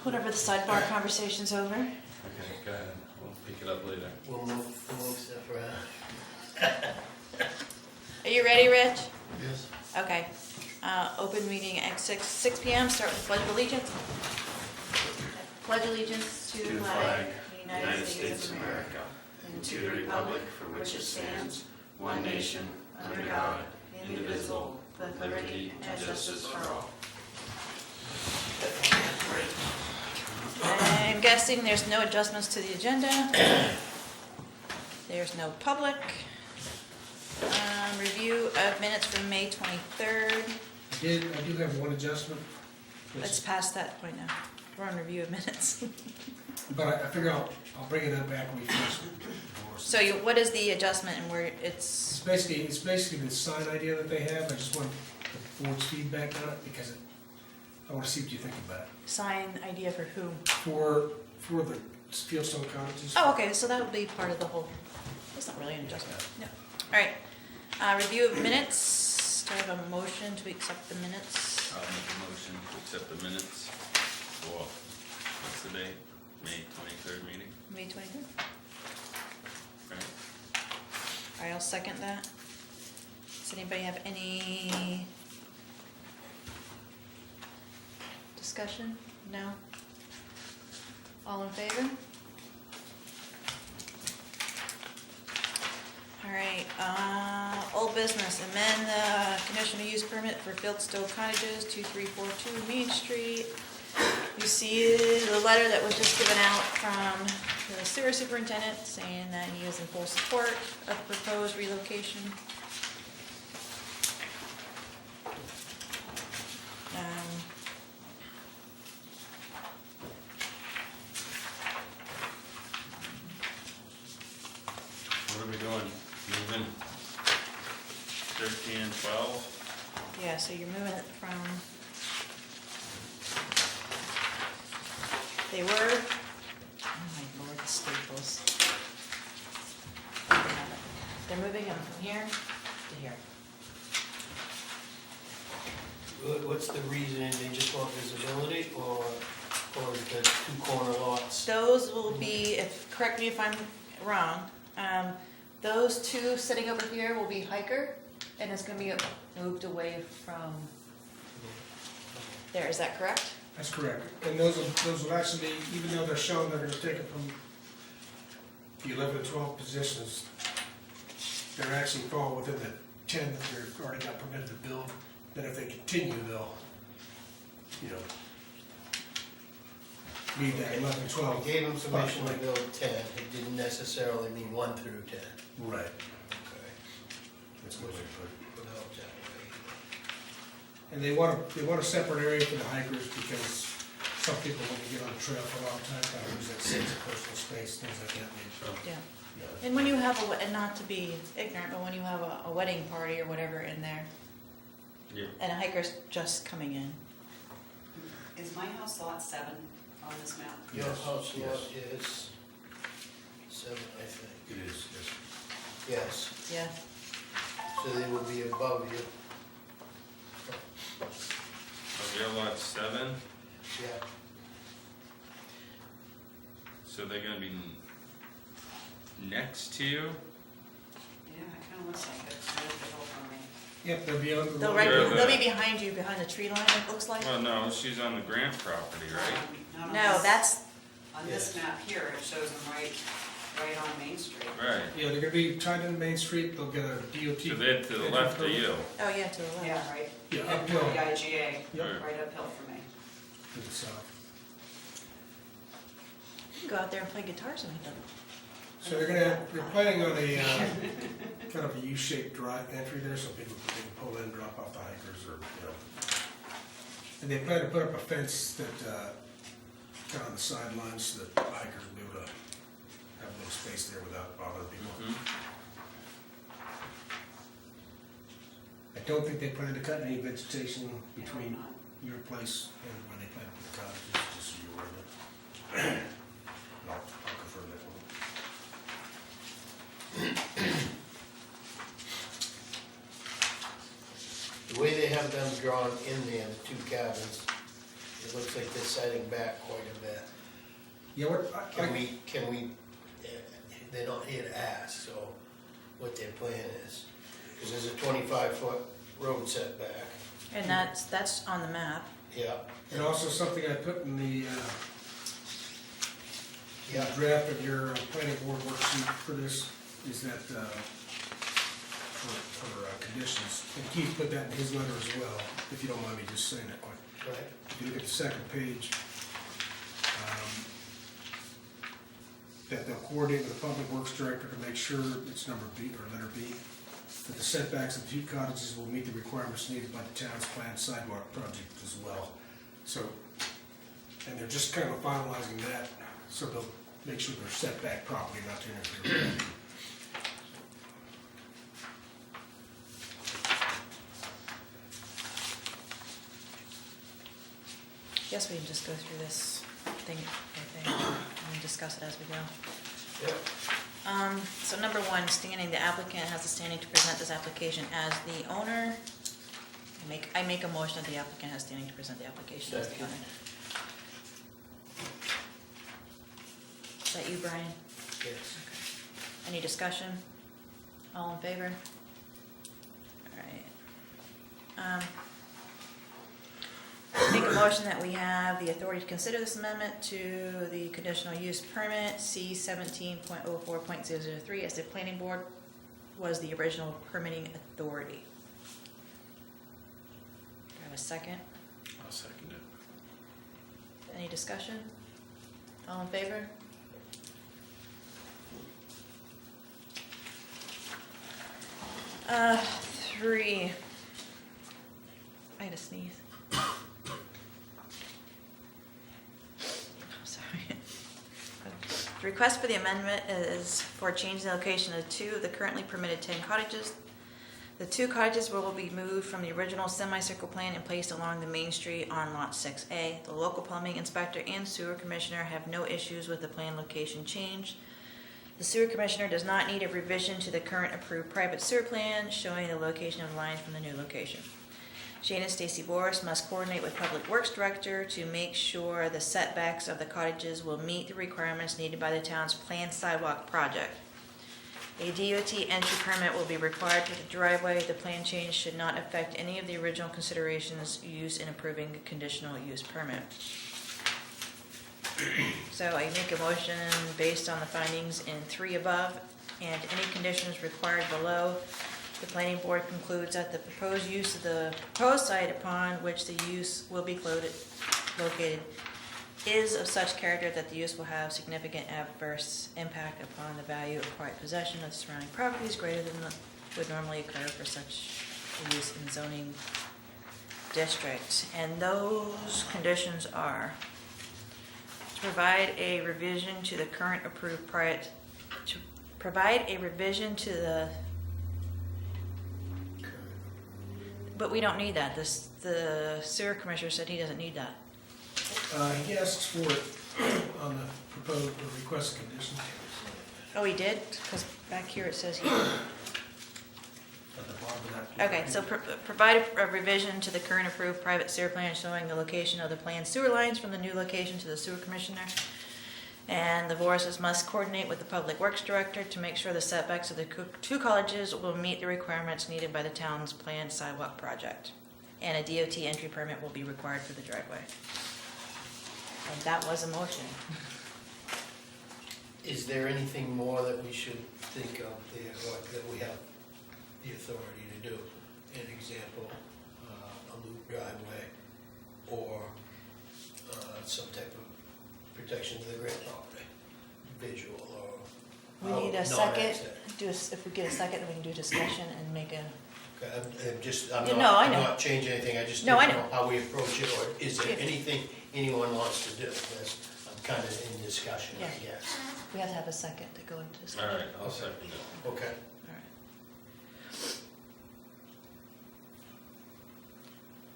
whenever the sidebar conversation's over. Okay, go ahead. We'll pick it up later. We'll move stuff around. Are you ready, Rich? Yes. Okay. Open meeting at 6 p.m. Start with Pledge of Allegiance. Pledge allegiance to the flag of the United States of America and to the republic for which it stands, one nation, under God, indivisible, with liberty and justice for all. I'm guessing there's no adjustments to the agenda. There's no public. Review of minutes from May 23rd. I do have one adjustment. Let's pass that point now. We're on review of minutes. But I figure I'll bring it up back when we finish. So what is the adjustment and where It's basically the sign idea that they have. I just want the board's feedback on it because I want to see what you think about it. sign idea for who? For the Fieldstone cottages. Oh, okay, so that would be part of the whole, that's not really an adjustment. No. All right. Review of minutes. Do I have a motion to accept the minutes? I'll make a motion to accept the minutes for, what's the date? May 23rd meeting, May 23rd. right? All right, I'll second that. Does anybody have any discussion? No? All in favor? All right, old business, amend the conditional use permit for Fieldstone Cottages, 2342 Main Street. You see the letter that was just given out from the sewer superintendent saying that he is in full support of the proposed relocation. What are we doing? Moving 13 and 12? Yeah, so you're moving it from, they were, oh my lord, the staples. They're moving them from here to here. What's the reason? They just want visibility or the two corner lots? Those will be, correct me if I'm wrong, those two sitting over here will be hiker, and it's gonna be moved away from there, is that correct? That's correct. And those will actually, even though they're shown, they're going to take it from the 11 and 12 positions. They're actually fall within the 10 that they're already got permitted to build. Then if they continue, they'll, leave that 11 and 12. I gave them permission to build 10. It didn't necessarily mean 1 through 10. Right. Okay. That's what they put. Without that. And they want a separate area for the hikers because some people, when they get on the trail for a long time, kind of lose that sense of personal space, things like that. Yeah. Yeah. And when you have and not to be ignorant, but when you have a wedding party or whatever in there, Yeah. and a hiker's just coming in, Is my house lot 7 on this map? Your Yes, house yes. lot is 7, I think. It is, yes. Yes. yeah. So they will be above you. So your lot's 7, Yeah. so they're gonna be next to you? Yeah, it kind of looks like it's really big from me. Yep, they'll be on the They'll, road. right, They're they'll the- be behind you, behind the tree line, it looks like. Well, no, she's on the Grant property, right? Not on No, this- that's, On this map here, it shows them right on Main Street. Right. Yeah, they're gonna be tied in Main Street, they'll get a DOT. So they're to the left of you. oh yeah, to the left. Yeah, right. Yeah, At uphill. the IGA, Yep. right uphill from me. To the south. You can go out there and play guitars with them. So they're planning on a, kind of a U-shaped drive entry there, so people can pull in, drop off the hikers, or, And they plan to put up a fence that, kind of on the sidelines, so that hikers will be able to have a little space there without bothering people. Mhm. I don't think they plan to cut any vegetation between not. your place and where they plan to put the cottages, just so you're aware of it. I'll confirm that one. The way they have them drawn in there, the two cabins, It looks like they're setting back quite a bit. Yeah, what, Can we, they're not here to ask, so what their plan is. Because there's a 25-foot road setback. And that's on the map. Yeah. and also something I put in the Yeah. draft of your planning board worksheet for this is that, for conditions, and Keith put that in his letter as well, if you don't mind me just saying that quick. Right. If you look at the second page, that they'll coordinate with the public works director to make sure, it's number B, or letter B, that the setbacks of the two cottages will meet the requirements needed by the town's planned sidewalk project as well. So, and they're just kind of finalizing that, so they'll make sure they're set back properly, not to interfere with that. Guess we can just go through this thing and discuss it as we go. Yeah. So number one, standing, the applicant has the standing to present this application as the owner. I make a motion that the applicant has standing to present the application as the Second. owner. Is that you, Brian? Yes. Any discussion? All in favor? All right. Make a motion that we have the authority to consider this amendment to the conditional use permit, C 17.04.003, as the planning board was the original permitting authority. Do I have a second? I'll second it. Any discussion? All in favor? Three. I had to sneeze. I'm sorry. The request for the amendment is for change the location of two of the currently permitted 10 cottages. The two cottages will be moved from the original semicircle plan and placed along the main street on lot 6A. The local plumbing inspector and sewer commissioner have no issues with the plan location change. The sewer commissioner does not need a revision to the current approved private sewer plan showing the location of lines from the new location. Shane and Stacy Boris must coordinate with Public Works Director to make sure the setbacks of the cottages will meet the requirements needed by the town's planned sidewalk project. A DOT entry permit will be required for the driveway. The plan change should not affect any of the original considerations used in approving the conditional use permit. So I make a motion based on the findings in 3 above and any conditions required below. The planning board concludes that the proposed use of the proposed site upon which the use will be located is of such character that the use will have significant adverse impact upon the value of quiet possession of the surrounding properties greater than would normally occur for such a use in zoning district. And those conditions are to provide a revision to the current approved but we don't need that. The sewer commissioner said he doesn't need that. He asks for it on the proposed or requested conditions. Oh, he did? Because back here it says he. At the bottom of that. Okay, so provide a revision to the current approved private sewer plan showing the location of the planned sewer lines from the new location to the sewer commissioner. And the Vorises must coordinate with the Public Works Director to make sure the setbacks of the two colleges will meet the requirements needed by the town's planned sidewalk project. And a DOT entry permit will be required for the driveway. And that was a motion. Is there anything more that we should think of there, or that we have the authority to do? An example, a loop driveway, or some type of protection to the grant property, visual or. We need a non-access. second. If we get a second, then we can do discussion and make a. Okay, I'm Yeah, no, I I'm know. not changing anything, I just No, don't I know know. how we approach it, or is there Yeah. anything anyone wants to do? I'm kind of in discussion, I Yeah. guess. We have to have a second to go into All discussion. right, I'll second it. Okay. All right.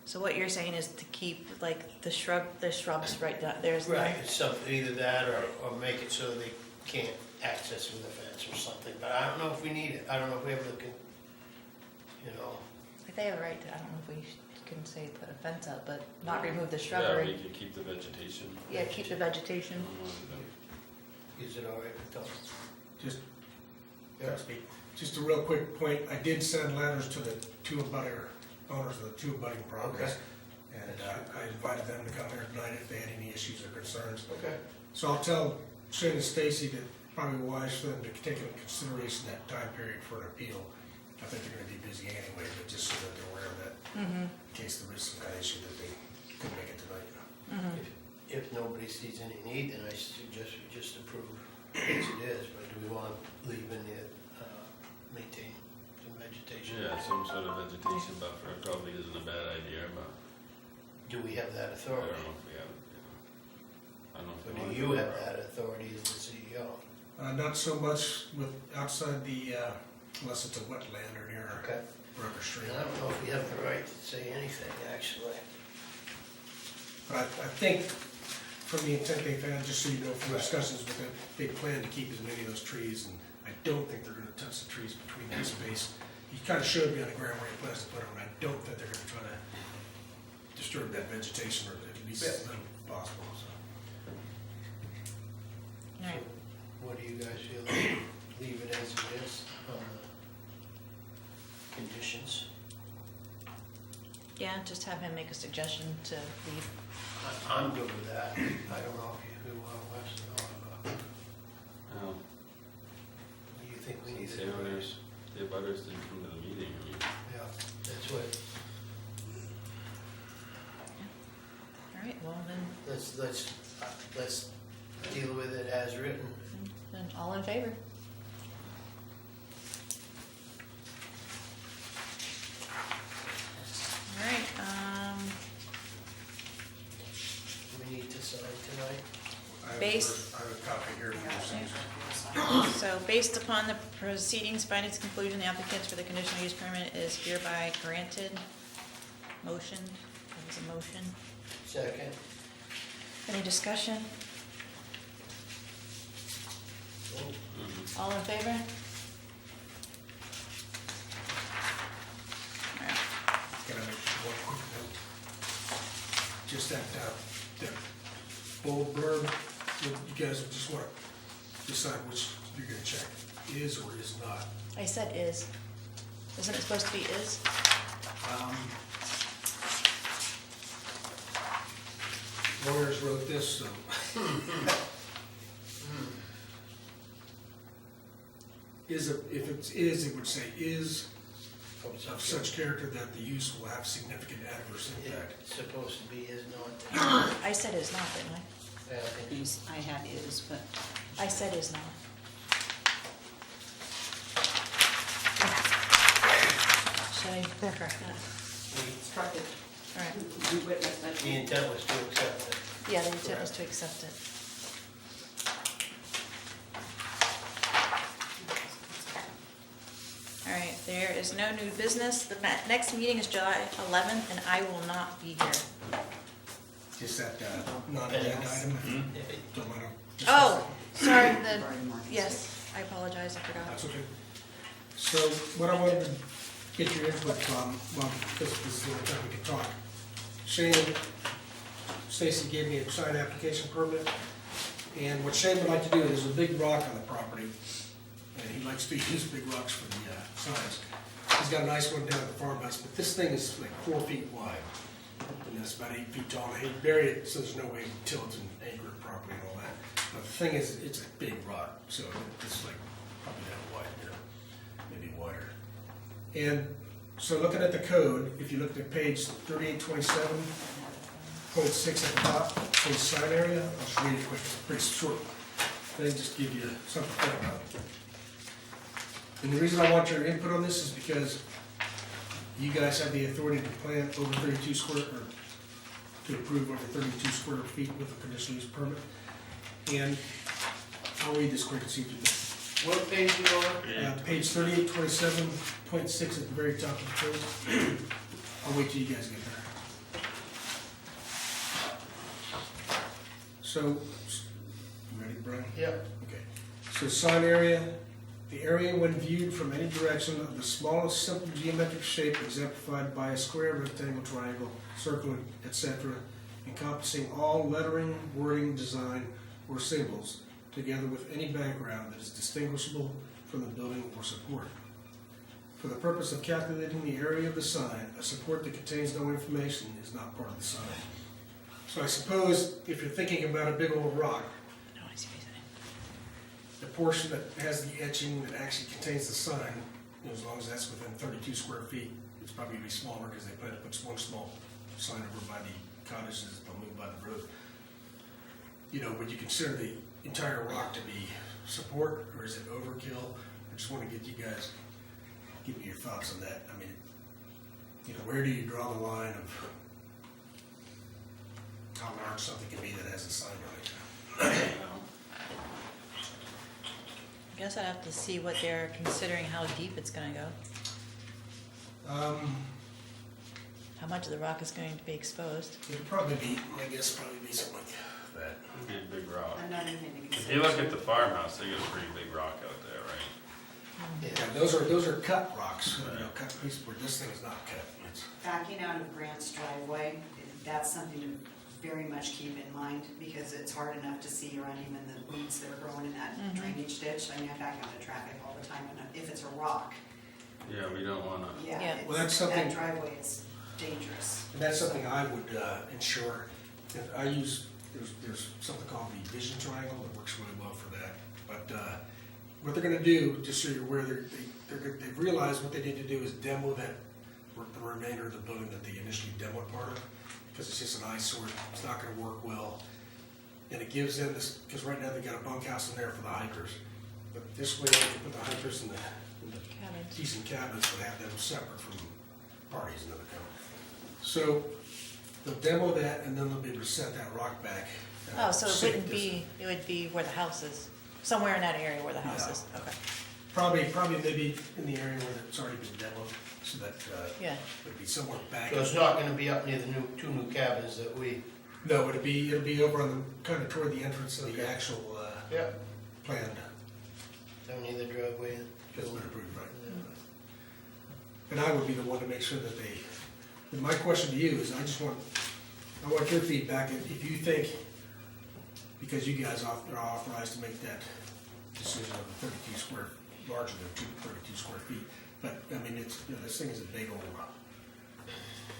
So what you're saying is to keep like the shrubs right down, there's. the- Right, it's something, either that or make it so they can't access with a fence or something, but I don't know if we need it. I don't know if we ever can, you know. If they have a right to, I don't know if we can say put a fence up, but not remove the Yeah, we shrubbery. could keep the vegetation. Yeah, keep the vegetation. Is it all right with Tom? Just, Yeah. just a real quick point, I did send letters to the two abutter owners of the two abutting properties. Okay. And I invited them to come here tonight if they had any issues or concerns. Okay. So I'll tell Shane and Stacy that probably wise for them to take into consideration that time period for an appeal. I think they're gonna be busy anyway, but just so that they're aware of that, in case there is some kind of issue that they couldn't make it tonight. If nobody sees any need, then I suggest we just approve as it is, but do we want to leave in the, maintain some vegetation? Yeah, some sort of vegetation buffer probably isn't a bad idea, but Do we have that I authority? don't know if we have, I don't know if Or we do want to. you have that authority as the CEO? Not so much with outside the, unless it's a wetland or near Okay. a brook or stream. And I don't know if we have the right to say anything, actually. But I think from the intent they've had, just so you know, from discussions with them, they plan to keep as many of those trees, and I don't think they're gonna touch the trees between that space. You kinda showed me on the ground where he plans to put them, and I don't think they're gonna try to disturb that vegetation, or at least as little as possible, so. All right. What do you guys feel? Leave it as it is on the conditions? Yeah, just have him make a suggestion to leave. I'm good with that. I don't know if you wants to know about. Well, Do you think we need to the do it? abutters didn't come to the meeting, I mean. Yeah, that's what, All right, well then, let's deal with it as written. all in favor? All right, We need to sign tonight. I have Base- I have a copy here for your signature. so based upon the proceedings, findings, conclusion, the applicants for the conditional use permit is hereby granted. Motion, that was a motion. Second. Any discussion? Oh, All in favor? All right. Can I make one quick note? Just that bold blurb, you guys just want to decide which you're gonna check, is or is not. I said is. Isn't it supposed to be is? Lawyers wrote this, so. If it's is, it would say is of such character that the use will have significant adverse impact. It's supposed to be is not. I said is not, didn't I? Yeah, I think I had is, but I said is not. Should I correct that? struck it, All right. we witnessed it. The intent was to accept it. Yeah, the intent was to accept it. All right, there is no new business. The next meeting is July 11th, and I will not be here. Just that non-agenda item. If it- Don't wanna discuss Oh, it. sorry, Friday morning. yes, I apologize, I forgot. That's okay. So what I wanted to get your input from, well, this is the only time we can talk. Shane, Stacy gave me a signed application permit, and what Shane would like to do, there's a big rock on the property, and he likes to use big rocks for the signs. He's got a nice one down at the farmhouse, but this thing is like 4 feet wide, and it's about 8 feet tall, and he buried it so there's no way he can tilt and anchor it properly and all that. But the thing is, it's a big rock, so it's like probably that wide, maybe wider. And so looking at the code, if you look at page 3827.6 at the top, page sign area, I'll just read it quick, it's pretty short. They just give you something to think about. And the reason I want your input on this is because you guys have the authority to plant over 32 square, or to approve over 32 square feet with a conditional use permit. And I'll read this quick and see if you can. What page you on? Page 3827.6 at the very top of the page. I'll wait till you guys get there. So, you ready, Brian? Yeah. Okay. So sign area, The area when viewed from any direction of the smallest simple geometric shape exemplified by a square, rectangle, triangle, circle, etc., encompassing all lettering, wording, design, or symbols, together with any background that is distinguishable from the building or support. For the purpose of calculating the area of the sign, a support that contains no information is not part of the sign. So I suppose if you're thinking about a big old rock, No, I see what you're saying. the portion that has the etching that actually contains the sign, you know, as long as that's within 32 square feet, it's probably gonna be smaller because they plan to put one small sign over by the cottages that they'll move by the road. You know, would you consider the entire rock to be support, or is it overkill? I just want to get you guys, give me your thoughts on that. I mean, you know, where do you draw the line of how large something can be that has a sign on it? I guess I'd have to see what they're considering, how deep it's gonna go, how much of the rock is going to be exposed. It'd probably be, I guess, probably be something like that. It'd be a big rock. Another thing to If consider. you look at the farmhouse, they got a pretty big rock out there, right? Yeah, those are cut rocks, you know, cut pieces where this thing is not cut. It's, Backing out of Grant's driveway, that's something to very much keep in mind, because it's hard enough to see around even the weeds that are growing in that drainage ditch. I mean, I back out of traffic all the time, and if it's a rock, Yeah, we don't wanna, Yeah. yeah, Well, that's that something- driveway is dangerous. And that's something I would ensure. If I use, there's something called the vision triangle that works really well for that. But what they're gonna do, just so you're aware, they've realized what they need to do is demo that, the remainder of the building that they initially demoed part of, because it's just an eyesore, it's not gonna work well. And it gives them this, because right now they got a bunkhouse in there for the hikers. But this way they can put the hikers in the Cabins. decent cabinets that have them separate from parties and other kind. So they'll demo that and then they'll be able to set that rock back. Oh, so it safe wouldn't distance. be, it would be where the house is, somewhere in that area where the house Yeah. is, okay, Probably maybe in the area where it's already been demoed, so that yeah. it'd be somewhere back. So it's not gonna be up near the two new cabins that we, No, it'll be over on the, kind of toward the entrance of the actual yeah, planned. down near the driveway. That's been approved, right? And I would be the one to make sure that they, and my question to you is, I want your feedback, if you think, because you guys are authorized to make that decision of the 32 square, larger than 32 square feet, but, I mean, it's, you know, this thing is a big old,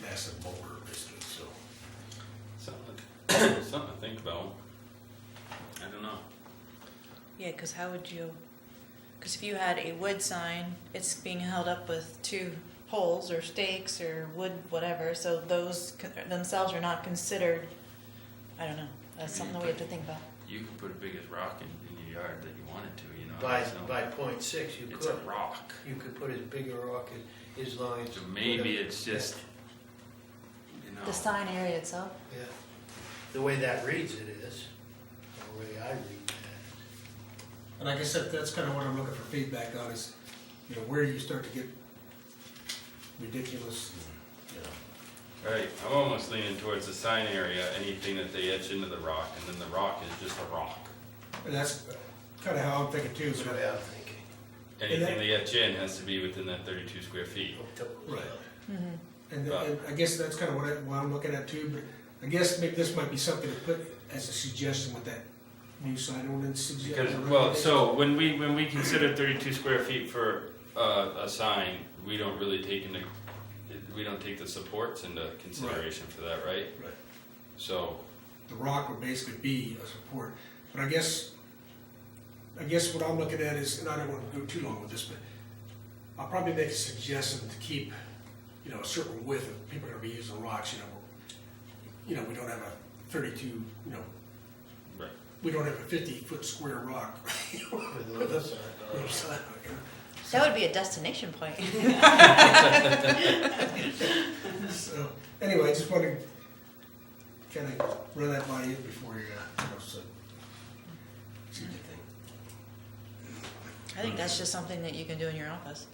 massive boulder, basically, so. something to think about. I don't know. Yeah, because how would you, because if you had a wood sign, it's being held up with two poles or stakes or wood, whatever, so those themselves are not considered, I don't know, that's something that we have to think about. You could put a biggest rock in your yard that you wanted to, you know? By so .6, you it's a could, rock. you could put as big a rock as long as. So maybe it's just, you know. The sign area itself? Yeah, the way that reads it is, the way I read that. And I guess that's kind of what I'm looking for feedback on is, you know, where do you start to get ridiculous, and, you know. Right, I'm almost leaning towards the sign area, anything that they etch into the rock, and then the rock is just a rock. And that's kind of how I'm thinking too, That's is the that, way I'm thinking. Anything they etch in has to be within that 32 square feet. right. Mm-hmm. And I guess that's kind of what I'm looking at too, but I guess maybe this might be something to put as a suggestion with that new sign ordinance. Because, well, so when we consider 32 square feet for a sign, we don't really take the supports into consideration for that, right? Right. So, The rock would basically be a support, but I guess what I'm looking at is, and I don't want to go too long with this, but I'll probably make a suggestion to keep, you know, a certain width if people are gonna be using rocks, you know, we don't have a 32, you know, right. we don't have a 50-foot square rock. With the other side, Little sign, you know. That would be a destination point. So, anyway, I just want to kind of run that by you before you, so, see what you think. I think that's just something that you can do in your office.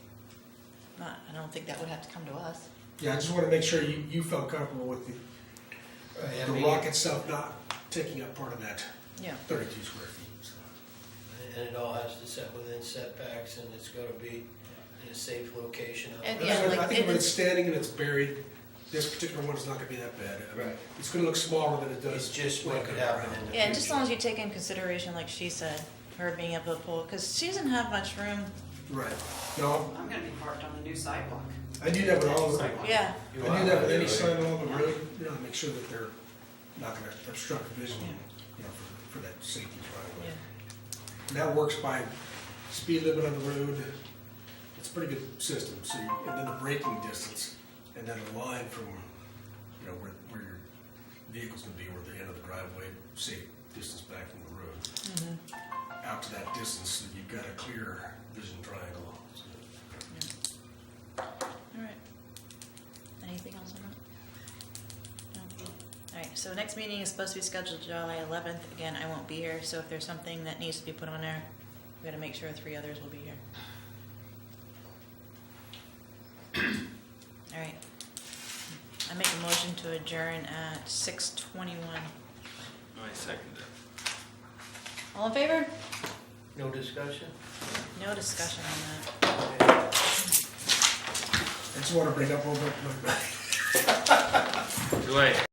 I don't think that would have to come to us. Yeah, I just want to make sure you felt comfortable with the rock itself not taking up part of that Yeah. 32 square feet, so. I and it all has to set within setbacks, and it's gotta be in a safe location. And I yeah, think- like, I think when it it's is- standing and it's buried, this particular one is not gonna be that bad. I mean, Right. it's gonna look smaller than it does. It's just what could laying happen around. in the future. Yeah, just as long as you take in consideration, like she said, her being able to pull, because she doesn't have much room. Right. No, I'm gonna be parked on the new sidewalk. I do that with all of them. Yeah, You I are do that with gonna any do it. sign along the road, you know, make sure that they're not gonna obstruct vision, you know, for that safety yeah. triangle. And that works by speed limit on the road. It's a pretty good system, so, and then the braking distance, and then a line from, you know, where your vehicle's gonna be, where the end of the driveway, safe distance back from the road. Mhm. Out to that distance, so you've got a clear vision triangle. So All right. Anything else on that? No? All right, so next meeting is supposed to be scheduled July 11th. Again, I won't be here, so if there's something that needs to be put on there, we gotta make sure 3 others will be here. All right. I make a motion to adjourn at 6:21. I second it. All in favor? No discussion? No discussion on that. I just wanna bring up over, Too late.